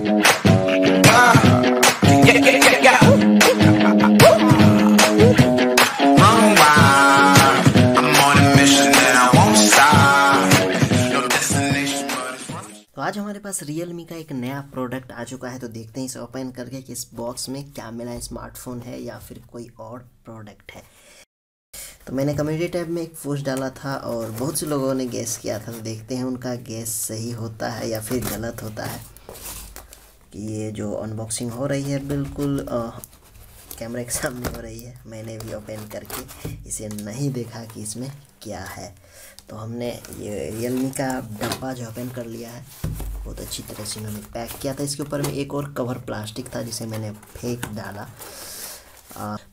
तो आज हमारे पास Realme का एक नया प्रोडक्ट आ चुका है, तो देखते हैं इसे ओपन करके कि इस बॉक्स में क्या मिला है, स्मार्टफोन है या फिर कोई और प्रोडक्ट है। तो मैंने कम्युनिटी टैब में एक पोस्ट डाला था और बहुत से लोगों ने गेस किया था, तो देखते हैं उनका गेस सही होता है या फिर गलत होता है। कि ये जो अनबॉक्सिंग हो रही है बिल्कुल कैमरे के सामने हो रही है। मैंने भी ओपन करके इसे नहीं देखा कि इसमें क्या है। तो हमने ये Realme का डब्बा जो ओपन कर लिया है, बहुत अच्छी तरह से इन्होंने पैक किया था। इसके ऊपर में एक और कवर प्लास्टिक था जिसे मैंने फेंक डाला।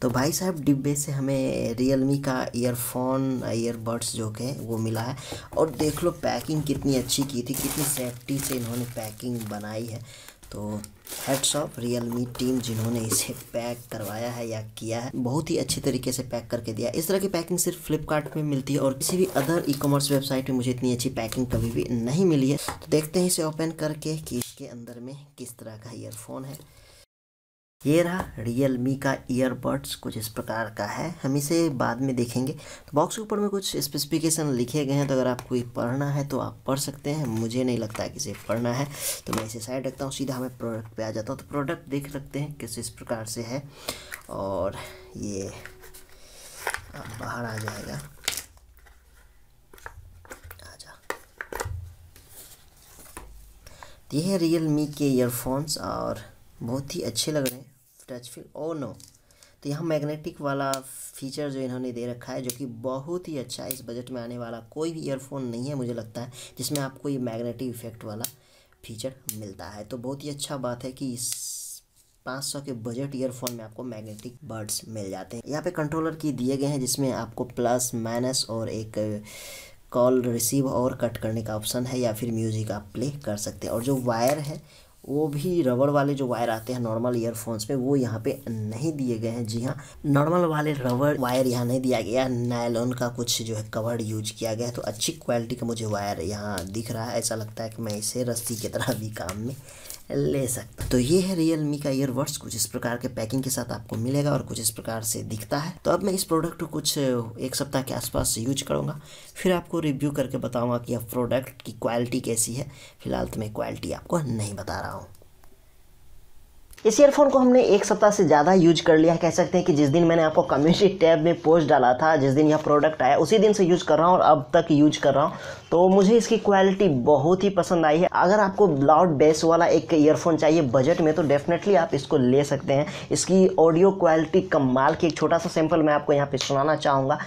तो भाई साहब डिब्बे से हमें Realme का ईयरबड्स जो के वो मिला है। और देख लो पैकिंग कितनी अच्छी की थी, कितनी सेफ्टी से इन्होंने पैकिंग बनाई है। तो हेड्स ऑफ Realme टीम जिन्होंने इसे पैक करवाया है या किया है, बहुत ही अच्छी तरीके से पैक करके दिया। इस तरह की पैकिंग सिर्फ फ्लिपकार्ट में मिलती है और किसी भी अदर ई-कॉमर्स वेबसाइट में मुझे इतनी अच्छी पैकिंग कभी भी नहीं मिली है। तो देखते हैं इसे ओपन करके कि इसके अंदर में किस तरह का ईयरफोन है। ये रहा Realme का ईयरबड्स, कुछ इस प्रकार का है। हम इसे बाद में देखेंगे। तो बॉक्स के ऊपर में कुछ स्पेसिफिकेशन लिखे गए हैं, तो अगर आपको ये पढ़ना है तो आप पढ़ सकते हैं। मुझे नहीं लगता है कि इसे पढ़ना है, तो मैं इसे साइड रखता हूँ, सीधा मैं प्रोडक्ट पे आ जाता हूँ। तो प्रोडक्ट देख सकते हैं किस इस प्रकार से है और ये बाहर आ जाएगा। ये है Realme के ईयरफोन्स और बहुत ही अच्छे लग रहे हैं। टच फील ओ नो, तो यहाँ मैग्नेटिक वाला फीचर जो इन्होंने दे रखा है, जो कि बहुत ही अच्छा है। इस बजट में आने वाला कोई भी ईयरफोन नहीं है मुझे लगता है जिसमें आपको ये मैग्नेटिक इफेक्ट वाला फीचर मिलता है। तो बहुत ही अच्छा बात है कि इस 500 के बजट ईयरफोन में आपको मैग्नेटिक बड्स मिल जाते हैं। यहाँ पे कंट्रोलर की दिए गए हैं जिसमें आपको प्लस माइनस और एक कॉल रिसीव और कट करने का ऑप्शन है, या फिर म्यूजिक आप प्ले कर सकते हैं। और जो वायर है वो भी रबड़ वाले जो वायर आते हैं नॉर्मल ईयरफोन्स में, वो यहाँ पे नहीं दिए गए हैं। जी हाँ, नॉर्मल वाले रबड़ वायर यहाँ नहीं दिया गया, नायलॉन का कुछ जो है कवर यूज किया गया है। तो अच्छी क्वालिटी का मुझे वायर यहाँ दिख रहा है। ऐसा लगता है कि मैं इसे रस्सी की तरह भी काम में ले सकता। तो ये है Realme का ईयरबड्स, कुछ इस प्रकार के पैकिंग के साथ आपको मिलेगा और कुछ इस प्रकार से दिखता है। तो अब मैं इस प्रोडक्ट को कुछ एक सप्ताह के आसपास यूज करूँगा, फिर आपको रिव्यू करके बताऊँगा कि यह प्रोडक्ट की क्वालिटी कैसी है। फिलहाल तो मैं क्वालिटी आपको नहीं बता रहा हूँ। इस ईयरफोन को हमने एक सप्ताह से ज़्यादा यूज कर लिया है। कह सकते हैं कि जिस दिन मैंने आपको कम्युनिटी टैब में पोस्ट डाला था, जिस दिन यह प्रोडक्ट आया, उसी दिन से यूज कर रहा हूँ और अब तक यूज कर रहा हूँ। तो मुझे इसकी क्वालिटी बहुत ही पसंद आई है। अगर आपको लाउड बेस वाला एक ईयरफोन चाहिए बजट में, तो डेफिनेटली आप इसको ले सकते हैं। इसकी ऑडियो क्वालिटी कमाल की। एक छोटा सा सैंपल मैं आपको यहाँ पे सुनाना चाहूँगा।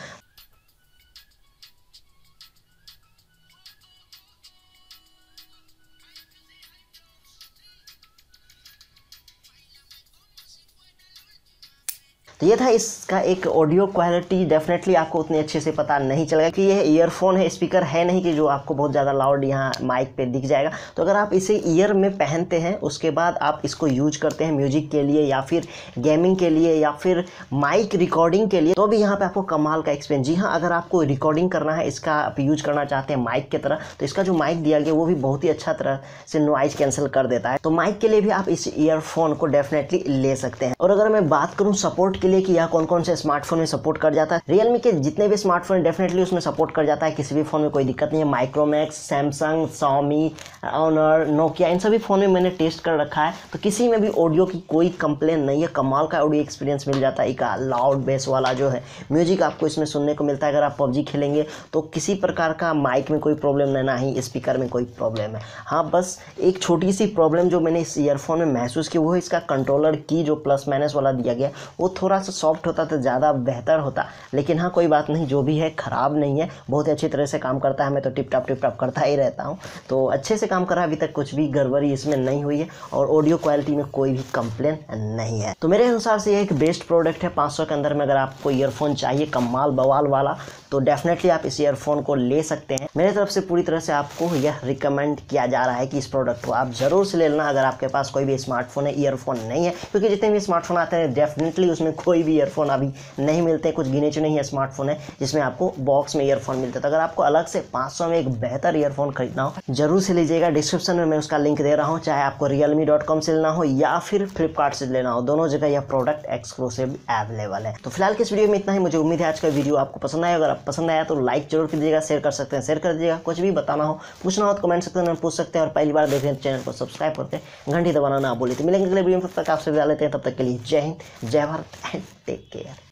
तो ये था इसका एक ऑडियो क्वालिटी। डेफिनेटली आपको उतने अच्छे से पता नहीं चलेगा कि यह ईयरफोन है, स्पीकर है नहीं कि जो आपको बहुत ज़्यादा लाउड यहाँ माइक पे दिख जाएगा। तो अगर आप इसे ईयर में पहनते हैं, उसके बाद आप इसको यूज करते हैं म्यूजिक के लिए या फिर गेमिंग के लिए या फिर माइक रिकॉर्डिंग के लिए, तो भी यहाँ पर आपको कमाल का एक्सपीरियंस। जी हाँ, अगर आपको रिकॉर्डिंग करना है, इसका आप यूज करना चाहते हैं माइक की तरह, तो इसका जो माइक दिया गया वो भी बहुत ही अच्छा तरह से नॉइज कैंसिल कर देता है। तो माइक के लिए भी आप इस ईयरफोन को डेफिनेटली ले सकते हैं। और अगर मैं बात करूँ सपोर्ट के लिए कि यह कौन कौन से स्मार्टफोन में सपोर्ट कर जाता है, Realme के जितने भी स्मार्टफोन डेफिनेटली उसमें सपोर्ट कर जाता है। किसी भी फोन में कोई दिक्कत नहीं है। Micromax, Samsung, Xiaomi, Honor, Nokia, इन सभी फोन में मैंने टेस्ट कर रखा है, तो किसी में भी ऑडियो की कोई कंप्लेन नहीं है। कमाल का ऑडियो एक्सपीरियंस मिल जाता है। एक लाउड बेस वाला जो है म्यूजिक आपको इसमें सुनने को मिलता है। अगर आप PUBG खेलेंगे तो किसी प्रकार का माइक में कोई प्रॉब्लम नहीं, ना ही स्पीकर में कोई प्रॉब्लम है। हाँ, बस एक छोटी सी प्रॉब्लम जो मैंने इस ईयरफोन में महसूस की, वो है इसका कंट्रोलर की जो प्लस माइनस वाला दिया गया, वो थोड़ा सा सॉफ्ट होता तो ज़्यादा बेहतर होता। लेकिन हाँ, कोई बात नहीं, जो भी है ख़राब नहीं है, बहुत अच्छी तरह से काम करता है। मैं तो टिप टॉप करता ही रहता हूँ, तो अच्छे से काम कर रहा है। अभी तक कुछ भी गड़बड़ी इसमें नहीं हुई है और ऑडियो क्वालिटी में कोई भी कंप्लेन नहीं है। तो मेरे अनुसार से ये एक बेस्ट प्रोडक्ट है 500 के अंदर में। अगर आपको ईयरफोन चाहिए कमाल बवाल वाला, तो डेफिनेटली आप इस ईयरफोन को ले सकते हैं। मेरे तरफ से पूरी तरह से आपको यह रिकमेंड किया जा रहा है कि इस प्रोडक्ट को आप ज़रूर से ले लेना। अगर आपके पास कोई भी स्मार्टफोन है, ईयरफोन नहीं है, क्योंकि जितने भी स्मार्टफोन आते हैं डेफिनेटली उसमें कोई भी ईयरफोन अभी नहीं मिलते। कुछ गिने चुने ही स्मार्टफोन है जिसमें आपको बॉक्स में ईयरफोन मिलता है। तो अगर आपको अलग से 500 में एक बेहतर ईयरफोन खरीदना हो जरूर से लीजिएगा। डिस्क्रिप्शन में मैं उसका लिंक दे रहा हूँ, चाहे आपको realme.com से लेना हो या फिर फ्लिपकार्ट से लेना हो, दोनों जगह यह प्रोडक्ट एक्सक्लूसिव अवेलेबल है। तो फिलहाल की इस वीडियो में इतना ही। मुझे उम्मीद है आज का वीडियो आपको पसंद आया। अगर आप पसंद आया तो लाइक जरूर कीजिएगा, शेयर कर सकते हैं शेयर कर दीजिएगा। कुछ भी बताना हो पूछना हो तो कमेंट सेक्शन में पूछ सकते हैं। और पहली बार देख रहे हैं चैनल को सब्सक्राइब करके घंटी दबाना ना भूलिए। तो मिलेंगे अगले वीडियो में, तब तक आपसे विदा लेते हैं। तब तक के लिए जय हिंद, जय भारत एंड टेक केयर।